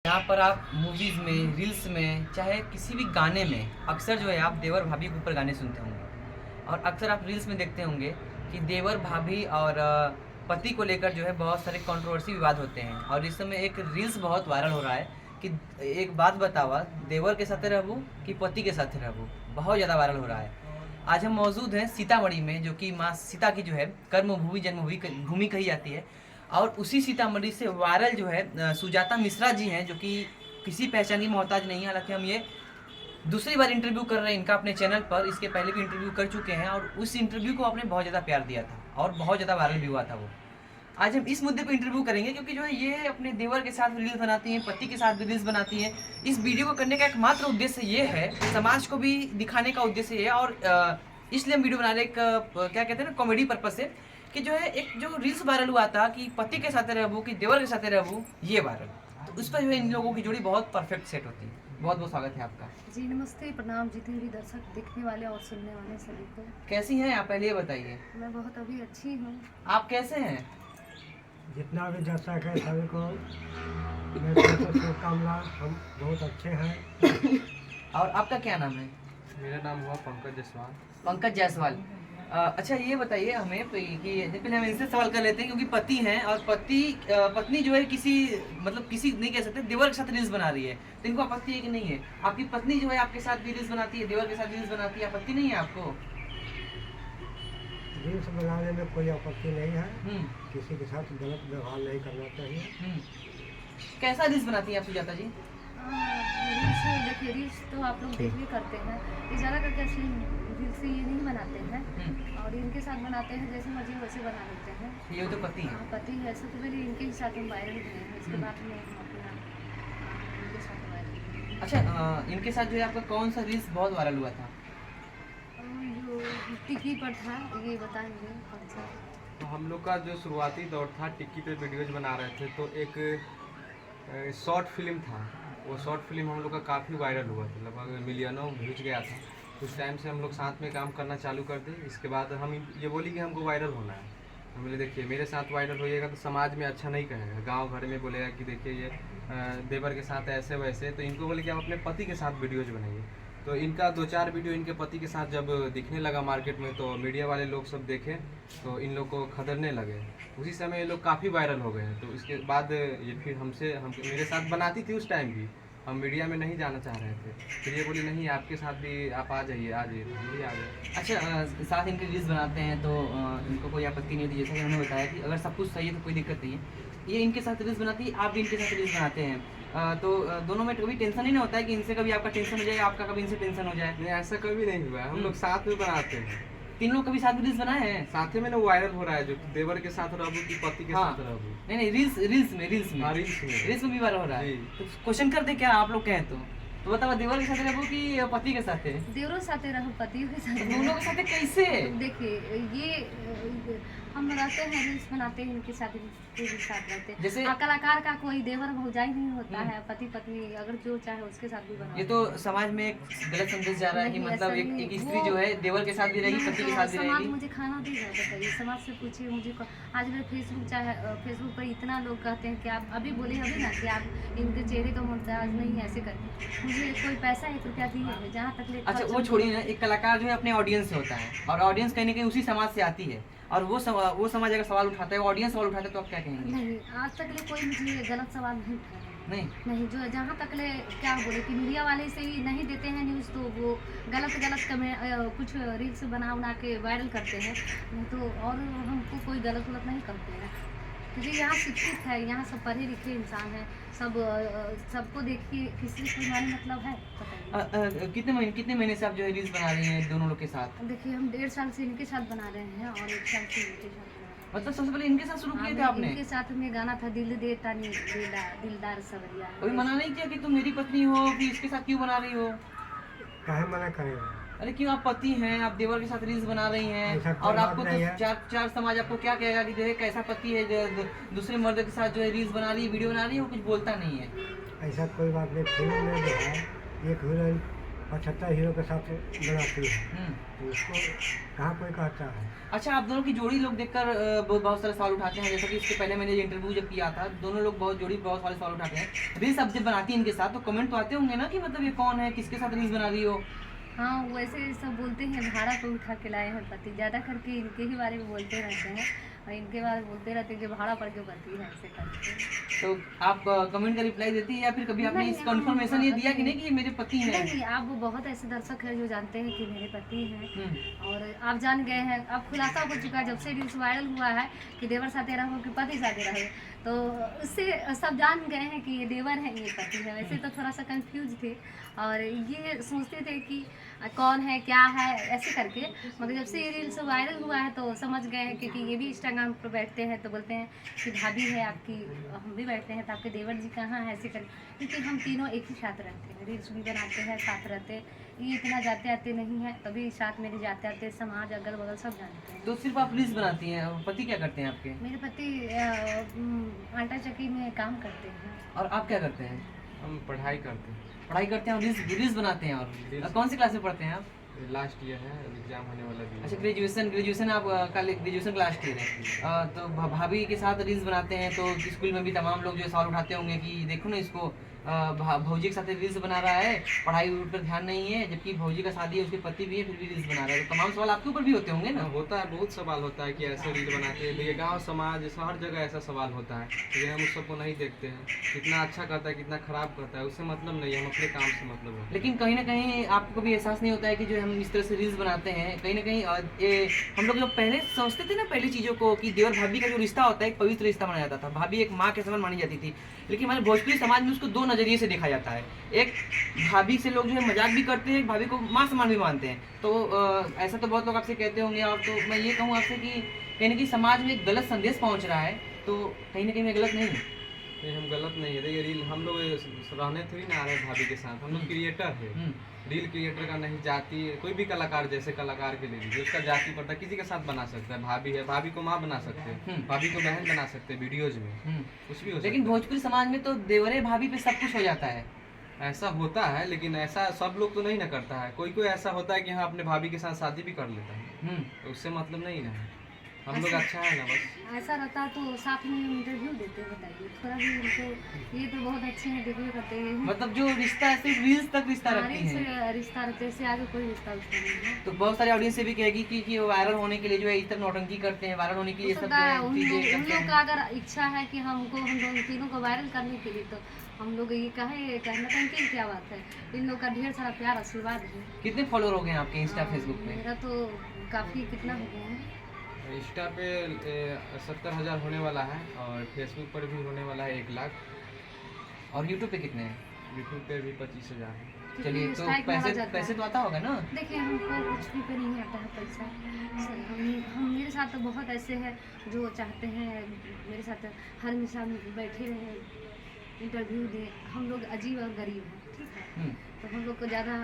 यहाँ पर आप मूवीज़ में, रील्स में, चाहे किसी भी गाने में अक्सर जो है आप देवर भाभी के ऊपर गाने सुनते होंगे। और अक्सर आप रील्स में देखते होंगे कि देवर भाभी और पति को लेकर जो है बहुत सारे कंट्रोवर्सी विवाद होते हैं। और इस समय एक रील्स बहुत वायरल हो रहा है कि एक बात बतावा, देवर के साथ रहबू कि पति के साथ रहबू, बहुत ज़्यादा वायरल हो रहा है। आज हम मौजूद हैं सीतामढ़ी में, जो कि माँ सीता की जो है कर्म भूमि जन्मभूमि कही जाती है। और उसी सीतामढ़ी से वायरल जो है सुजाता मिश्रा जी हैं, जो कि किसी पहचान की मोहताज नहीं है। हालांकि हम ये दूसरी बार इंटरव्यू कर रहे हैं इनका अपने चैनल पर, इसके पहले भी इंटरव्यू कर चुके हैं और उस इंटरव्यू को आपने बहुत ज़्यादा प्यार दिया था और बहुत ज़्यादा वायरल भी हुआ था वो। आज हम इस मुद्दे पर इंटरव्यू करेंगे क्योंकि जो है ये अपने देवर के साथ रील्स बनाती हैं, पति के साथ भी रील्स बनाती हैं। इस वीडियो को करने का एकमात्र उद्देश्य ये है, समाज को भी दिखाने का उद्देश्य ये है। और इसलिए हम वीडियो बना रहे, एक क्या कहते हैं ना, कॉमेडी पर्पज से, कि जो है एक जो रील्स वायरल हुआ था कि पति के साथ रहबू कि देवर के साथ रहबू, ये वायरल, तो उस पर जो है इन लोगों की जोड़ी बहुत परफेक्ट सेट होती है। बहुत बहुत स्वागत है आपका जी। नमस्ते, प्रणाम जितने भी दर्शक देखने वाले और सुनने वाले सभी को। कैसी हैं आप, पहले ये बताइए। मैं बहुत अभी अच्छी हूँ। आप कैसे हैं? जितना भी दर्शक है सभी को मेरी तरफ से शुभकामना। हम बहुत अच्छे हैं। और आपका क्या नाम है? मेरा नाम हुआ पंकज जायसवाल। पंकज जायसवाल। अच्छा ये बताइए हमें कि पहले हम इनसे सवाल कर लेते हैं, क्योंकि पति हैं और पत्नी जो है किसी नहीं कह सकते, देवर के साथ रील्स बना रही है, तो इनको आपत्ति है कि नहीं है? आपकी पत्नी जो है आपके साथ भी रील्स बनाती है, देवर के साथ रील्स बनाती है, आपत्ति नहीं है आपको? रील्स बनाने में कोई आपत्ति नहीं है। किसी के साथ गलत व्यवहार नहीं करना चाहिए। कैसा रील्स बनाती है आप सुजाता जी? रील्स देखिए, रील्स तो आप लोग देख भी करते हैं, ये ज़्यादा करके असली रील्स ये नहीं बनाते हैं और इनके साथ बनाते हैं, जैसे मर्जी वैसे बना लेते हैं। ये तो पति है। पति है, सबसे पहले इनके ही साथ हम वायरल हुए हैं, इसके बाद में हम अपना इनके साथ वायरल हुए। अच्छा इनके साथ जो है आपका कौन सा रील्स बहुत वायरल हुआ था? जो टिक्की पर था, ये बताएंगे कौन सा? तो हम लोग का जो शुरुआती दौर था, टिक्की पे वीडियोज बना रहे थे, तो एक शॉर्ट फिल्म था। वो शॉर्ट फिल्म हम लोग का काफ़ी वायरल हुआ था, लगभग मिलियनों व्यूज गया था। उस टाइम से हम लोग साथ में काम करना चालू कर दें। इसके बाद हम ये बोली कि हमको वायरल होना है। हम बोले देखिए, मेरे साथ वायरल होइएगा तो समाज में अच्छा नहीं कहेगा, गांव घर में बोलेगा कि देखिए ये देवर के साथ ऐसे वैसे। तो इनको बोले कि आप अपने पति के साथ वीडियोज बनाइए। तो इनका 2-4 वीडियो इनके पति के साथ जब दिखने लगा मार्केट में, तो मीडिया वाले लोग सब देखे तो इन लोग को खदरने लगे। उसी समय ये लोग काफ़ी वायरल हो गए हैं। तो इसके बाद ये फिर मेरे साथ बनाती थी उस टाइम भी, हम मीडिया में नहीं जाना चाह रहे थे। फिर ये बोली नहीं, आपके साथ भी आप आ जाइए। तो हम भी आ गए। अच्छा साथ इनके रील्स बनाते हैं तो इनको कोई आपत्ति नहीं होती, जैसा कि उन्होंने बताया कि अगर सब कुछ सही है तो कोई दिक्कत नहीं है। ये इनके साथ रील्स बनाती है, आप भी इनके साथ रील्स बनाते हैं, तो दोनों में कभी टेंशन ही नहीं होता है कि इनसे कभी आपका टेंशन हो जाए, आपका कभी इनसे टेंशन हो जाए? नहीं, ऐसा कभी नहीं हुआ है। हम लोग साथ में बनाते हैं। तीन लोग कभी साथ में रील्स बनाए हैं? साथ में ना वायरल हो रहा है, जो देवर के साथ रहबू कि पति के साथ रहबू। नहीं, रील्स में हाँ, रील्स में भी वायरल हो रहा है। तो क्वेश्चन करते क्या आप लोग कहें तो बताओ, देवर के साथ रहबो कि पति के साथ है? देवरों साथ रहो, पतियों के साथ। दोनों के साथ कैसे? देखिए, ये हम रहते हैं, रील्स बनाते हैं, इनके साथ रहते हैं। जैसे कलाकार का कोई देवर भौजाई नहीं होता है, पति पत्नी अगर जो चाहे उसके साथ भी बना। ये तो समाज में एक गलत संदेश जा रहा है कि मतलब एक स्त्री जो है देवर के साथ भी रहेगी, पति के साथ भी समाज रहेगी। मुझे खाना दे रहा बताइए, समाज से पूछिए मुझे। आज मेरे फेसबुक पर इतना लोग कहते हैं कि आप अभी बोले अभी ना कि आप इनके चेहरे का मोहताज नहीं, ऐसे करके मुझे कोई पैसा 1 रुपया दिए जहाँ तक ले। अच्छा वो छोड़िए ना, एक कलाकार जो है अपने ऑडियंस से होता है और ऑडियंस कहीं ना कहीं उसी समाज से आती है, और वो समाज अगर सवाल उठाता है, वो ऑडियंस सवाल उठाता है, तो आप क्या कहेंगे? नहीं, आज तक ले कोई मुझे गलत सवाल नहीं उठाया। नहीं, जो जहाँ तक ले क्या बोले कि मीडिया वाले से ही नहीं देते हैं न्यूज़, तो वो गलत कुछ रील्स बना के वायरल करते हैं, तो और हमको कोई गलत नहीं करते हैं, क्योंकि यहाँ शिक्षित है, यहाँ सब पढ़े लिखे इंसान हैं, सबको देखिए, किसी को माने मतलब है बताइए। कितने महीने से आप जो है रील्स बना रही हैं दोनों लोग के साथ? देखिए, हम 1.5 साल से इनके साथ बना रहे हैं और 1 साल से इनके साथ बना रहे हैं। मतलब सबसे पहले इनके साथ शुरू किए थे आपने? इनके साथ में गाना था दिल देता नहीं दिलदार सवरिया। कोई मना नहीं किया कि तुम मेरी पत्नी हो, कि इसके साथ क्यों बना रही हो? काहे मना करेगा? अरे क्यों, आप पति हैं, आप देवर के साथ रील्स बना रही हैं, और आपको तो चार समाज आपको क्या कहेगा कि जो है कैसा पति है जो दूसरे मर्द के साथ जो है रील्स बना रही है, वीडियो बना रही है, वो कुछ बोलता नहीं है। ऐसा कोई बात नहीं। फिल्म में जो है एक हीरोइन 75 हीरो के साथ बनाती है, तो उसको कहाँ कोई कहता है। अच्छा, आप दोनों की जोड़ी लोग देखकर बहुत सारे सवाल उठाते हैं, जैसा कि इसके पहले मैंने इंटरव्यू जब किया था, दोनों लोग बहुत सारे सवाल उठाते हैं। रील्स आप जब बनाती हैं इनके साथ तो कमेंट तो आते होंगे ना कि मतलब ये कौन है, किसके साथ रील्स बना रही हो? हाँ, वैसे सब बोलते हैं भाड़ा पे उठा के लाए हैं पति, ज़्यादा करके इनके ही बारे में बोलते रहते हैं और इनके बारे में बोलते रहते हैं कि भाड़ा पर क्यों करती है ऐसे करके। तो आप कमेंट का रिप्लाई देती है या फिर कभी आपने नहीं, इस कंफर्मेशन ये दिया कि नहीं कि ये मेरे पति हैं? नहीं, आप बहुत ऐसे दर्शक हैं जो जानते हैं कि मेरे पति हैं हम्म, और आप जान गए हैं, अब खुलासा हो चुका है जब से रील्स वायरल हुआ है कि देवर साथे रहो कि पति साथे रहो, तो उससे सब जान गए हैं कि ये देवर है ये पति है। वैसे तो थोड़ा सा कंफ्यूज थे और ये सोचते थे कि कौन है क्या है ऐसे करके, मगर जब से ये रील्स वायरल हुआ है तो समझ गए हैं, क्योंकि ये भी इंस्टाग्राम पर बैठते हैं तो बोलते हैं कि भाभी है आपकी, हम भी बैठते हैं तो आपके देवर जी कहाँ है ऐसे करके, क्योंकि हम तीनों एक ही साथ रहते हैं, रील्स भी बनाते हैं साथ रहते हैं, ये इतना जाते आते नहीं है, तभी साथ मेरे जाते आते समाज अगल बगल सब जानते हैं। तो सिर्फ आप रील्स बनाती हैं, और पति क्या करते हैं आपके? मेरे पति आटा चक्की में काम करते हैं। और आप क्या करते हैं? हम पढ़ाई करते हैं, पढ़ाई करते हैं और रील्स बनाते हैं। और Reels- कौन सी क्लास में पढ़ते हैं आप? लास्ट ईयर है, एग्जाम होने वाला भी अच्छा, है। ग्रेजुएशन आप ग्रेजुएशन का लास्ट ईयर है। तो भाभी के साथ रील्स बनाते हैं तो स्कूल में भी तमाम लोग जो सवाल उठाते होंगे कि देखो ना इसको, भौजी के साथ रील्स बना रहा है, पढ़ाई पर ध्यान नहीं है, जबकि भौजी का शादी है, उसके पति भी है, फिर भी रील्स बना रहा है। तो तमाम सवाल आपके ऊपर भी होते होंगे ना? होता है, बहुत सवाल होता है कि ऐसे रील बनाते हैं, ये गांव समाज हर जगह ऐसा सवाल होता है, लेकिन हम उस सबको नहीं देखते हैं, कितना अच्छा करता है कितना खराब करता है उससे मतलब नहीं है, हम अपने काम से मतलब है। लेकिन कहीं ना कहीं आपको भी एहसास नहीं होता है कि जो हम इस तरह से रील्स बनाते हैं, कहीं ना कहीं हम लोग जो पहले समझते थे ना पहली चीज़ों को कि देवर भाभी का जो रिश्ता होता है एक पवित्र रिश्ता माना जाता था, भाभी एक माँ के समान मानी जाती थी, लेकिन हमारे भोजपुरी समाज में उसको दो नज़रिए से देखा जाता है। एक, भाभी से लोग जो है मजाक भी करते हैं, भाभी को माँ समान भी मानते हैं। तो ऐसा तो बहुत लोग आपसे कहते होंगे, और तो मैं ये कहूँ आपसे कि कहीं ना कहीं समाज में एक गलत संदेश पहुँच रहा है, तो कहीं ना कहीं मैं गलत नहीं हूँ। नहीं, हम गलत नहीं है, देखिए रील हम लोग रहने थोड़ी ना आ रहे हैं भाभी के साथ, हम लोग क्रिएटर है। रील क्रिएटर का नहीं जाति, कोई भी कलाकार, जैसे कलाकार के ले लीजिए, उसका जाति पड़ता है, किसी के साथ बना सकता है, भाभी है, भाभी को माँ बना सकते हैं, भाभी को बहन बना सकते हैं वीडियोज में, कुछ भी हो सकता लेकिन भोजपुरी समाज में तो देवरे भाभी पे सब कुछ हो जाता है। है। ऐसा होता है, लेकिन ऐसा सब लोग तो नहीं ना करता है, कोई कोई ऐसा होता है कि हाँ अपने भाभी के साथ शादी भी कर लेता है, तो उससे मतलब नहीं ना है, हम लोग अच्छा है ना बस। ऐसा रहता तो साथ में इंटरव्यू देते, बताइए थोड़ा भी उनको, ये तो बहुत अच्छे हैं, देखिए करते हैं, मतलब जो रिश्ता है सिर्फ रील्स तक रिश्ता रखती रील्स है। से रिश्ता रखते हैं, इससे आगे कोई रिश्ता उसका नहीं है। तो बहुत सारे ऑडियंस से भी कहेगी कि वो वायरल होने के लिए जो है इस तरह नौटंकी करते हैं, वायरल होने के लिए हो सब सकता है जो उन है लोग चीजें उन करते लोग हैं। का अगर इच्छा है कि हम दोनों तीनों को वायरल करने के लिए, तो हम लोग ये कहे कहना चाहेंगे कि क्या बात है, इन लोग का ढेर सारा प्यार आशीर्वाद है। कितने फॉलोअर हो गए हैं आपके इंस्टा फेसबुक पे? मेरा तो काफ़ी कितना हो गया है, इंस्टा पे 70,000 होने वाला है और फेसबुक पर भी होने वाला है 1 लाख, और यूट्यूब पे कितने हैं? यूट्यूब पे भी 25,000 है। चलिए, तो स्ट्राइक मारा पैसे जाता पैसे है। तो आता होगा ना? देखिए हमको कुछ भी पे नहीं आता है पैसा, हम मेरे साथ तो बहुत ऐसे हैं जो चाहते हैं मेरे साथ हर हमेशा बैठे रहे, इंटरव्यू दें। हम लोग अजीब और गरीब हैं, ठीक है, हम्म, तो हम लोग को ज़्यादा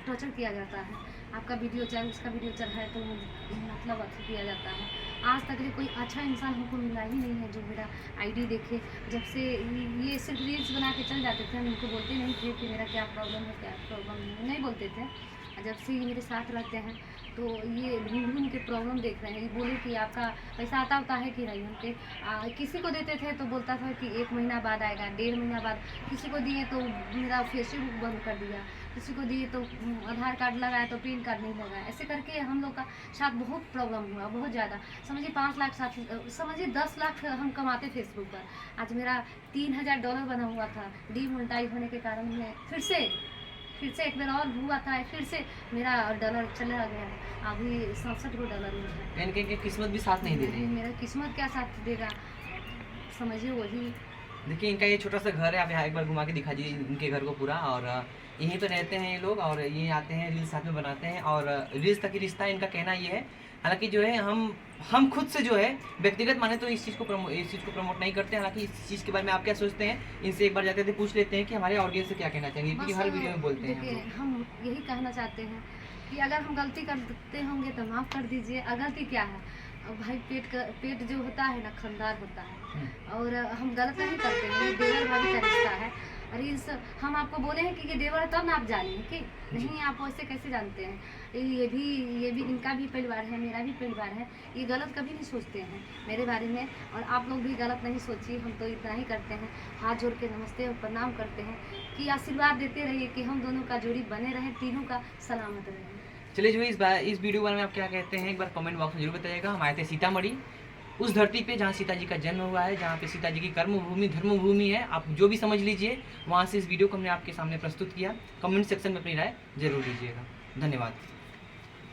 टॉर्चर किया जाता है, आपका वीडियो चाहे उसका वीडियो चल रहा है तो मतलब अथी किया जाता है। आज तक ये कोई अच्छा इंसान हमको मिला ही नहीं है जो मेरा आईडी देखे। जब से ये सिर्फ रील्स बना के चल जाते थे, हम उनको बोलते नहीं थे कि मेरा क्या प्रॉब्लम है क्या प्रॉब्लम नहीं बोलते थे। जब से ये मेरे साथ रहते हैं तो ये ढूंढ ढूंढ के प्रॉब्लम देख रहे हैं, ये बोले कि आपका पैसा आता होता है कि नहीं। उनके किसी को देते थे तो बोलता था कि 1 महीना बाद आएगा, 1.5 महीना बाद। किसी को दिए तो मेरा फेसबुक बंद कर दिया, किसी को दिए तो आधार कार्ड लगाया तो पैन कार्ड नहीं लगाया। ऐसे करके हम लोग का साथ बहुत प्रॉब्लम हुआ, बहुत ज़्यादा। समझिए 5 लाख साथ, समझिए 10 लाख हम कमाते फेसबुक पर। आज मेरा $3,000 बना हुआ था, डीमोनेटाइज होने के कारण मैं फिर से एक बार और हुआ था, फिर से मेरा डॉलर चला गया, अभी $67 में है। यानी कि किस्मत भी साथ नहीं दे रही। मेरा किस्मत क्या साथ देगा, समझिए वही। देखिए, इनका ये छोटा सा घर है, आप यहाँ एक बार घुमा के दिखा दीजिए इनके घर को पूरा। और यहीं पे रहते हैं ये लोग, और ये आते हैं रील्स साथ में बनाते हैं, और रील्स तक ही रिश्ता है, इनका कहना ये है। हालांकि जो है हम खुद से जो है व्यक्तिगत माने तो इस चीज़ को प्रमोट नहीं करते हैं। हालांकि इस चीज़ के बारे में आप क्या सोचते हैं, इनसे एक बार जाते थे पूछ लेते हैं कि हमारे ऑडियंस से क्या कहना चाहेंगे, क्योंकि हर वीडियो में बोलते हैं हम देखिए, लोग। हम यही कहना चाहते हैं कि अगर हम गलती करते होंगे तो माफ़ कर दीजिए। गलती क्या है भाई, पेट जो होता है ना, खानदार होता है, और हम गलत नहीं करते हैं। ये देवर भाभी का रिश्ता है, रील्स हम आपको बोले हैं कि ये देवर है तब ना आप जाने कि नहीं, आप वैसे कैसे जानते हैं। ये भी इनका भी परिवार है, मेरा भी परिवार है, ये गलत कभी नहीं सोचते हैं मेरे बारे में, और आप लोग भी गलत नहीं सोचिए। हम तो इतना ही करते हैं, हाथ जोड़ के नमस्ते और प्रणाम करते हैं कि आशीर्वाद देते रहिए कि हम दोनों का जोड़ी बने रहे, तीनों का सलामत रहे। चलिए जो इस वीडियो के बारे में आप क्या कहते हैं, एक बार कमेंट बॉक्स में जरूर बताइएगा। हम आए थे सीतामढ़ी, उस धरती पे जहाँ सीता जी का जन्म हुआ है, जहाँ पे सीता जी की कर्मभूमि धर्मभूमि है, आप जो भी समझ लीजिए। वहाँ से इस वीडियो को हमने आपके सामने प्रस्तुत किया। कमेंट सेक्शन में अपनी राय जरूर दीजिएगा। धन्यवाद।